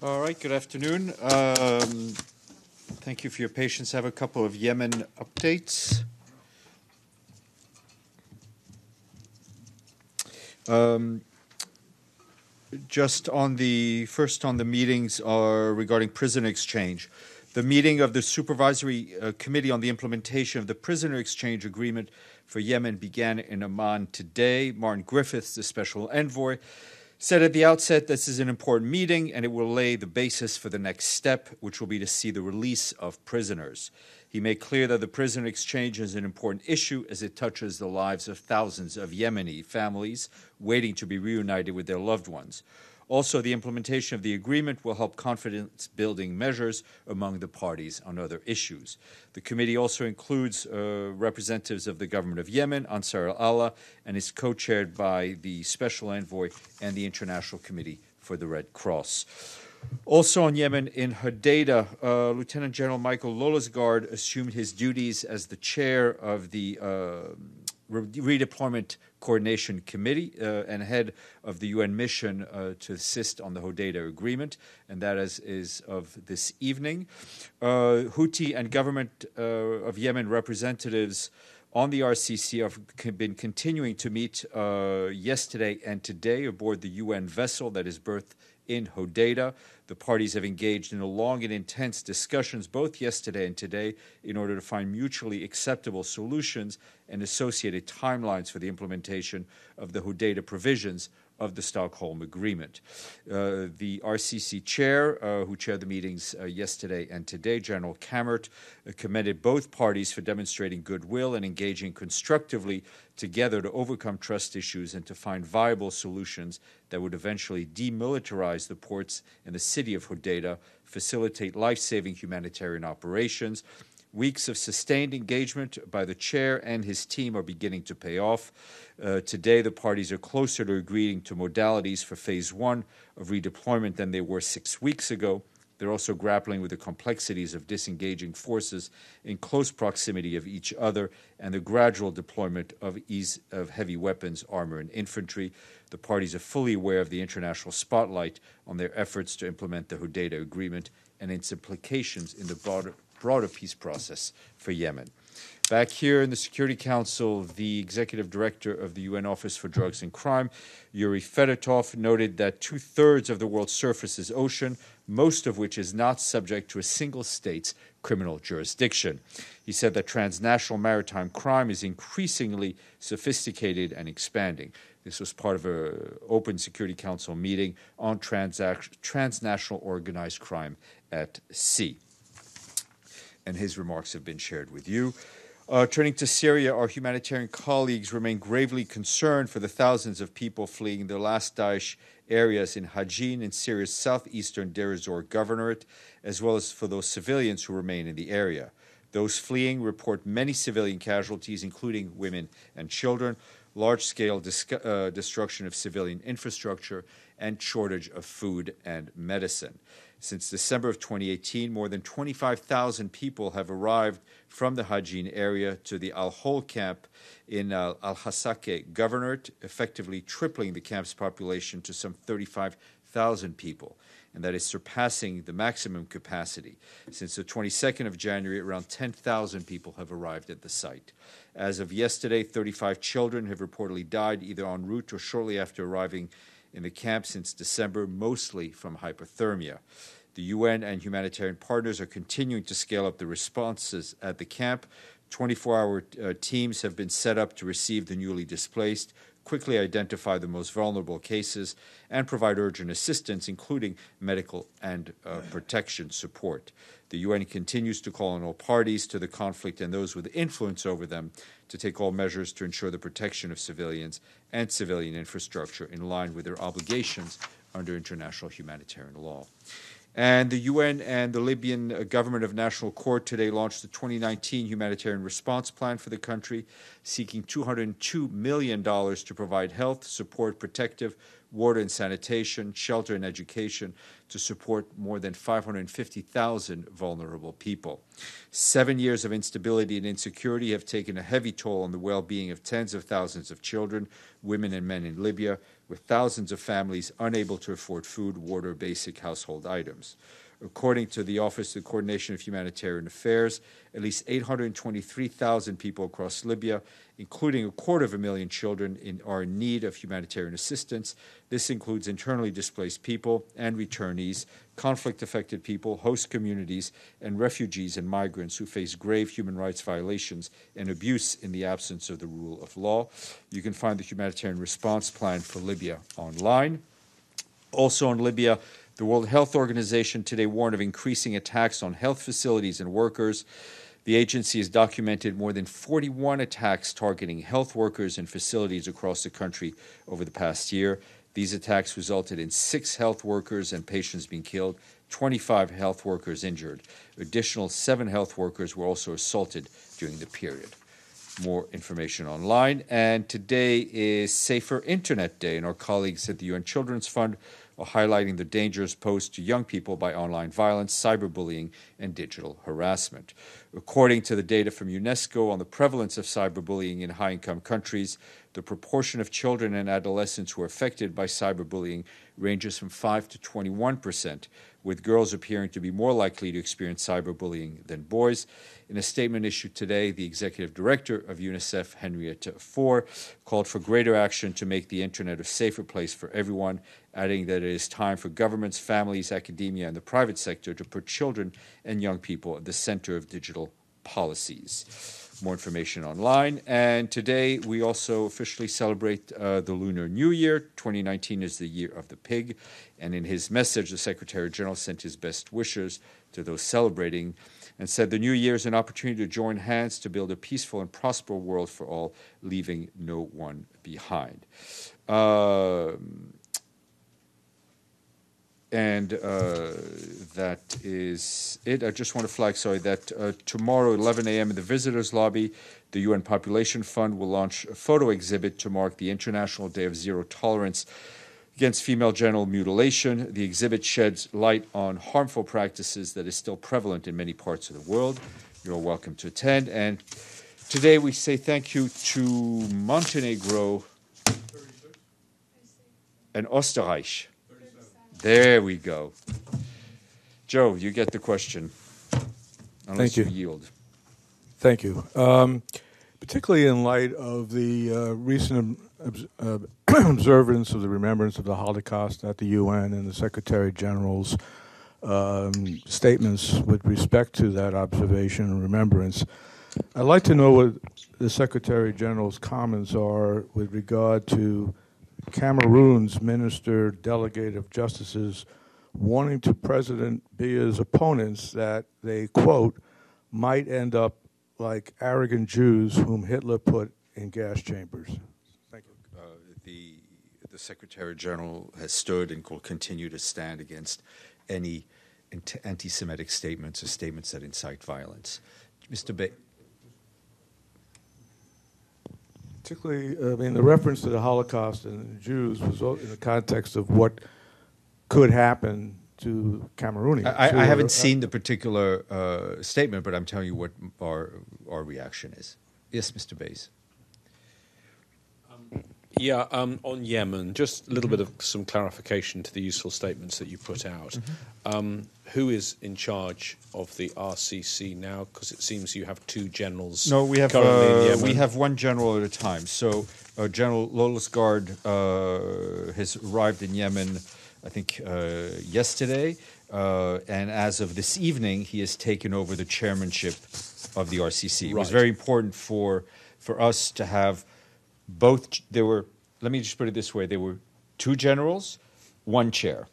All right, good afternoon. Thank you for your patience. I have a couple of Yemen updates. Just on the meetings regarding prisoner exchange. The meeting of the Supervisory Committee on the implementation of the prisoner exchange agreement for Yemen began in Amman today. Martin Griffiths, the special envoy, said at the outset this is an important meeting and it will lay the basis for the next step, which will be to see the release of prisoners. He made clear that the prisoner exchange is an important issue as it touches the lives of thousands of Yemeni families waiting to be reunited with their loved ones. Also, the implementation of the agreement will help confidence-building measures among the parties on other issues. The committee also includes representatives of the government of Yemen, Ansar al-Allah, and is co-chaired by the Special Envoy and the International Committee for the Red Cross. Also on Yemen, in Hodeidah, Lieutenant General Michael Lolosgard assumed his duties as the chair of the Redeployment Coordination Committee and head of the UN mission to assist on the Hodeidah Agreement, and that is of this evening. Houthi and government of Yemen representatives on the RCC have been continuing to meet yesterday and today aboard the UN vessel that is berthed in Hodeidah. The parties have engaged in long and intense discussions both yesterday and today in order to find mutually acceptable solutions and associated timelines for the implementation of the Hodeidah provisions of the Stockholm Agreement. The RCC chair, who chaired the meetings yesterday and today, General Kammert, commended both parties for demonstrating goodwill and engaging constructively together to overcome trust issues and to find viable solutions that would eventually demilitarize the ports in the city of Hodeidah, facilitate life-saving humanitarian operations. Weeks of sustained engagement by the chair and his team are beginning to pay off. Today, the parties are closer to agreeing to modalities for phase one of redeployment than they were 6 weeks ago. They're also grappling with the complexities of disengaging forces in close proximity of each other and the gradual deployment of heavy weapons, armor, and infantry. The parties are fully aware of the international spotlight on their efforts to implement the Hodeidah Agreement and its implications in the broader peace process for Yemen. Back here in the Security Council, the executive director of the UN Office for Drugs and Crime, Yuri Fedotov, noted that 2/3 of the world's surface is ocean, most of which is not subject to a single state's criminal jurisdiction. He said that transnational maritime crime is increasingly sophisticated and expanding. This was part of an open Security Council meeting on transnational organized crime at sea. And his remarks have been shared with you. Turning to Syria, our humanitarian colleagues remain gravely concerned for the thousands of people fleeing the last Daesh areas in Hajin in Syria's southeastern Deir ez-Zor governorate, as well as for those civilians who remain in the area. Those fleeing report many civilian casualties, including women and children, large-scale destruction of civilian infrastructure, and shortage of food and medicine. Since December of 2018, more than 25,000 people have arrived from the Hajin area to the Al-Hol camp in Al-Hasake governorate, effectively tripling the camp's population to some 35,000 people, and that is surpassing the maximum capacity. Since the 22nd of January, around 10,000 people have arrived at the site. As of yesterday, 35 children have reportedly died either en route or shortly after arriving in the camp since December, mostly from hypothermia. The UN and humanitarian partners are continuing to scale up the responses at the camp. 24-hour teams have been set up to receive the newly displaced, quickly identify the most vulnerable cases, and provide urgent assistance, including medical and protection support. The UN continues to call on all parties to the conflict and those with influence over them to take all measures to ensure the protection of civilians and civilian infrastructure in line with their obligations under international humanitarian law. And the UN and the Libyan Government of National Accord today launched the 2019 Humanitarian Response Plan for the country, seeking $202 million to provide health, support, protective, water and sanitation, shelter and education to support more than 550,000 vulnerable people. 7 years of instability and insecurity have taken a heavy toll on the well-being of tens of thousands of children, women and men in Libya, with thousands of families unable to afford food, water, basic household items. According to the Office of the Coordination of Humanitarian Affairs, at least 823,000 people across Libya, including 250,000 children, are in need of humanitarian assistance. This includes internally displaced people and returnees, conflict-affected people, host communities, and refugees and migrants who face grave human rights violations and abuse in the absence of the rule of law. You can find the humanitarian response plan for Libya online. Also in Libya, the World Health Organization today warned of increasing attacks on health facilities and workers. The agency has documented more than 41 attacks targeting health workers and facilities across the country over the past year. These attacks resulted in 6 health workers and patients being killed, 25 health workers injured. Additional 7 health workers were also assaulted during the period. More information online. And today is Safer Internet Day, and our colleagues at the UN Children's Fund are highlighting the dangers posed to young people by online violence, cyberbullying, and digital harassment. According to the data from UNESCO on the prevalence of cyberbullying in high-income countries, the proportion of children and adolescents who are affected by cyberbullying ranges from 5 to 21%, with girls appearing to be more likely to experience cyberbullying than boys. In a statement issued today, the executive director of UNICEF, Henrietta Fore, called for greater action to make the internet a safer place for everyone, adding that it is time for governments, families, academia, and the private sector to put children and young people at the center of digital policies. More information online. And today we also officially celebrate the Lunar New Year. 2019 is the year of the pig. And in his message, the Secretary General sent his best wishes to those celebrating and said the new year is an opportunity to join hands to build a peaceful and prosperous world for all, leaving no one behind. That is it. I just want to flag, that tomorrow at 11 a.m. in the Visitors Lobby, the UN Population Fund will launch a photo exhibit to mark the International Day of Zero Tolerance against female genital mutilation. The exhibit sheds light on harmful practices that is still prevalent in many parts of the world. You're welcome to attend. And today we say thank you to Montenegro and Österreich. There we go. Joe, you get the question. Unless Thank you. Yield. Thank you. Particularly in light of the recent observance of the remembrance of the Holocaust at the UN and the Secretary General's statements with respect to that observation and remembrance, I'd like to know what the Secretary General's comments are with regard to Cameroon's Minister Delegate of Justice's warning to President Biya's opponents that they, quote, might end up like arrogant Jews whom Hitler put in gas chambers. Thank you. The Secretary General has stood and will continue to stand against any anti-Semitic statements or statements that incite violence. Mr. Bay. Particularly, the reference to the Holocaust and the Jews was in the context of what could happen to Cameroonians. I haven't seen the particular statement, but I'm telling you what our reaction is. Yes, Mr. Bays. On Yemen, just a little bit of some clarification to the useful statements that you put out. Who is in charge of the RCC now? Because it seems you have 2 generals. No, we have currently in Yemen. we have 1 general at a time. So General Lolosgard has arrived in Yemen, I think, yesterday, and as of this evening, he has taken over the chairmanship of the RCC. It was very important for us to have both. Let me just put it this way: there were 2 generals, 1 chair.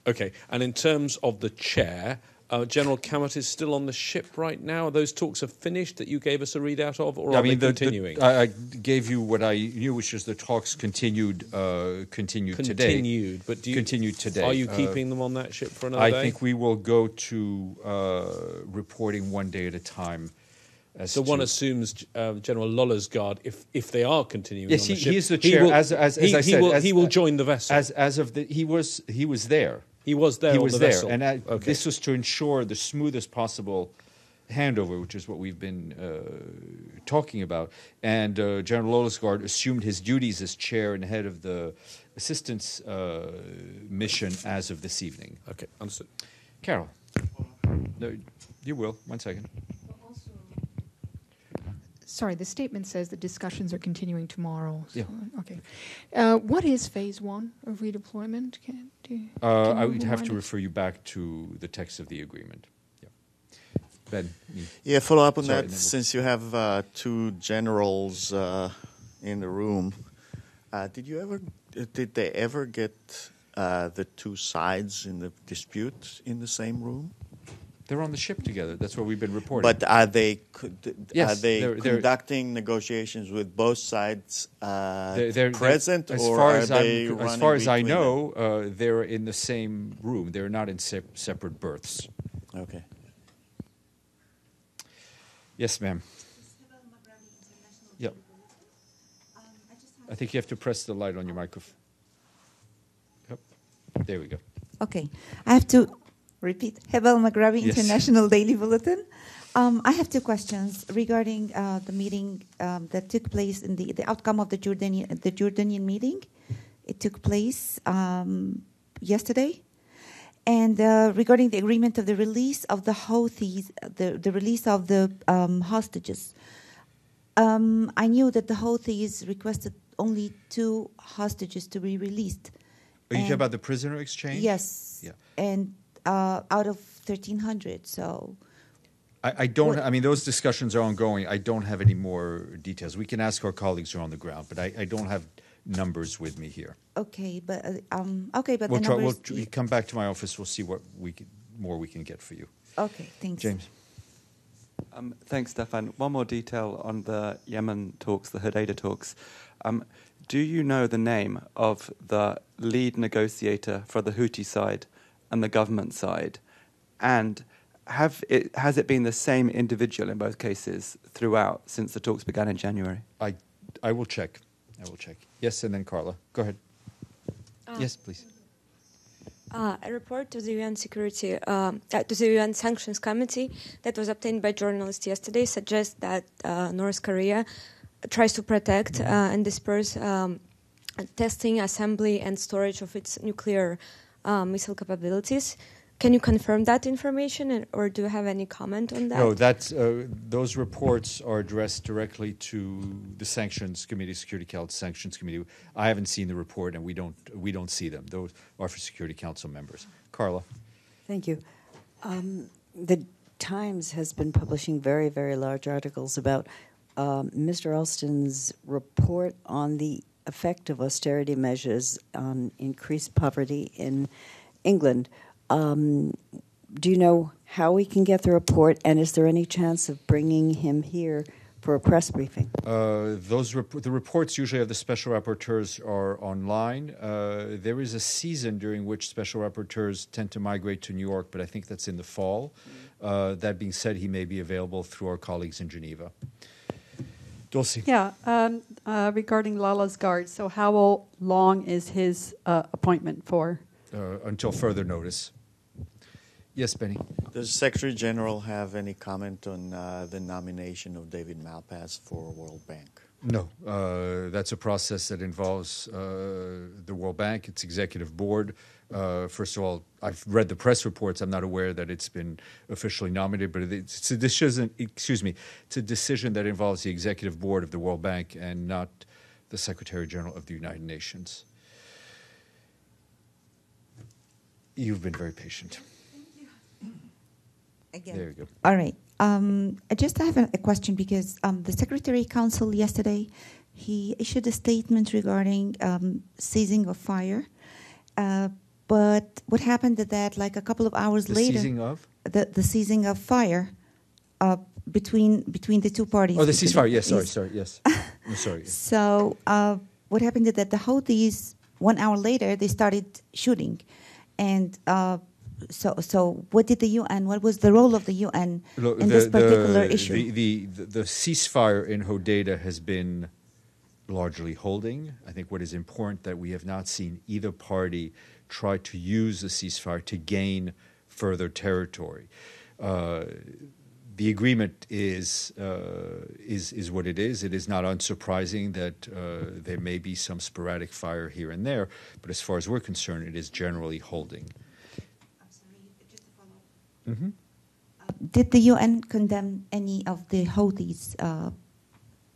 Okay, and in terms of the chair, General Kamat is still on the ship right now. Those talks are finished that you gave us a readout of, or are they continuing? I gave you what I knew, which is the talks continued today. Continued, but continued today. Are you keeping them on that ship for another day? I think we will go to reporting 1 day at a time So one assumes General Lawler's Guard, if they are continuing yes, on the ship, he is the chair. As I said, he will join the vessel. He was there. He was there. He on was the there, vessel. and okay. this was to ensure the smoothest possible handover, which is what we've been talking about. And General Lawler's Guard assumed his duties as chair and head of the assistance mission as of this evening. Okay, understood. Carol, no, you will. 1 second. Sorry, the statement says the discussions are continuing tomorrow. So, Yeah. Okay. What is phase one of redeployment? I would have to refer you back to the text of the agreement. Yeah. Ben. Yeah, follow up on that. Since you have two generals in the room, did they ever get the two sides in the dispute in the same room? They're on the ship together. That's what we've been reporting. But are they Yes, they're they're conducting negotiations with both sides present, as or far are as they as running far as I between know, they're in the same room. They're not in separate berths. them? Okay. Yes, ma'am. Yep. I think you have to press the light on your microphone. Yep. There we go. Okay. I have to repeat. Hebel Maghrabi Yes. International Daily Bulletin. I have two questions regarding the meeting that took place in the outcome of the Jordanian meeting. It took place yesterday. And regarding the agreement of the release of the Houthis, the release of the hostages. I knew that the Houthis requested only 2 hostages to be released. Are you talking about the prisoner exchange? Yes. Yeah. And out of 1,300, so... I don't... I mean, those discussions are ongoing. I don't have any more details. We can ask our colleagues who are on the ground, but I don't have numbers with me here. Okay, but the We'll numbers... We'll come back to my office. We'll see what more we can get for you. Okay, thanks. James. Thanks, Stéphane. One more detail on the Yemen talks, the Hodeidah talks. Do you know the name of the lead negotiator for the Houthi side and the government side? And has it been the same individual in both cases throughout since the talks began in January? I will check. Yes, and then Carla. Go ahead. Yes, please. A report to the UN to the UN Sanctions Committee that was obtained by journalists yesterday suggests that North Korea tries to protect and disperse testing, assembly, and storage of its nuclear missile capabilities. Can you confirm that information, or do you have any comment on that? No, those reports are addressed directly to the Sanctions Committee, Security Council Sanctions Committee. I haven't seen the report, and we don't see them. Those are for Security Council members. Carla. Thank you. The Times has been publishing very, very large articles about Mr. Alston's report on the effect of austerity measures on increased poverty in England. Do you know how we can get the report, and is there any chance of bringing him here for a press briefing? The reports usually of the special rapporteurs are online. There is a season during which special rapporteurs tend to migrate to New York, but I think that's in the fall. That being said, he may be available through our colleagues in Geneva. Dulcie. Yeah, regarding Lala's Guard, so how long is his appointment for? Until further notice. Yes, Benny. Does the Secretary General have any comment on the nomination of David Malpass for World Bank? No. That's a process that involves the World Bank, its executive board. First of all, I've read the press reports. I'm not aware that it's been officially nominated, but it's a decision. It's a decision that involves the executive board of the World Bank and not the Secretary General of the United Nations. You've been very patient. Again. There you go. All right. I just have a question because the Secretary Council yesterday, he issued a statement regarding ceasing of fire. But what happened is that, like a couple of hours later, seizing of the ceasing of fire between the two parties. Oh, the ceasefire. Yes. Sorry. Yes. I'm sorry. So what happened is that the Houthis 1 hour later they started shooting, and So what did the UN? What was the role of the UN in this particular issue? The ceasefire in Hodeidah has been largely holding. I think what is important that we have not seen either party try to use the ceasefire to gain further territory. The agreement is what it is. It is not unsurprising that there may be some sporadic fire here and there, but as far as we're concerned, it is generally holding. I'm sorry, just a follow-up. Mm-hmm. Did the UN condemn any of the Houthis'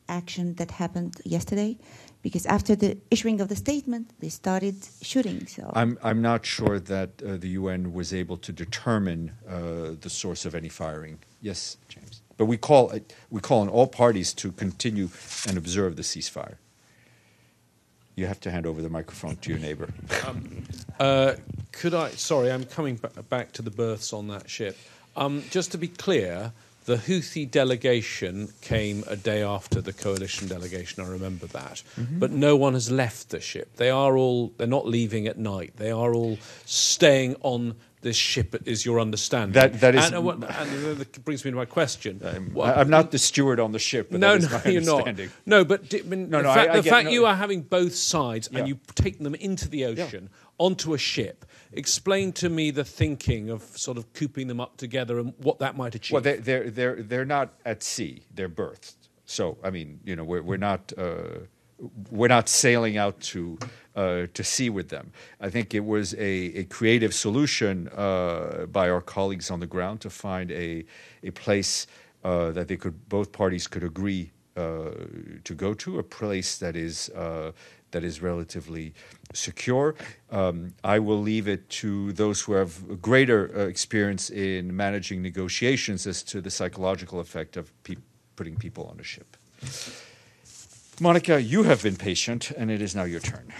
action that happened yesterday? Because after the issuing of the statement, they started shooting. So I'm not sure that the UN was able to determine the source of any firing. Yes, James. But we call on all parties to continue and observe the ceasefire. You have to hand over the microphone to your neighbor. Sorry, I'm coming back to the berths on that ship. Just to be clear, the Houthi delegation came a day after the coalition delegation, I remember that. Mm-hmm. But no one has left the ship. They're not leaving at night. They are all staying on this ship, is your understanding. That is... And that brings me to my question. I'm not the steward on the ship, but that is my understanding. No, but the fact you are having both sides and you take them into the ocean, onto a ship, explain to me the thinking of sort of cooping them up together and what that might achieve. Well, they're not at sea; they're berthed. So I mean, we're not sailing out to sea with them. I think it was a creative solution by our colleagues on the ground to find a place that both parties could agree to go to, a place that is relatively secure. I will leave it to those who have greater experience in managing negotiations as to the psychological effect of putting people on a ship. Monica, you have been patient, and it is now your turn.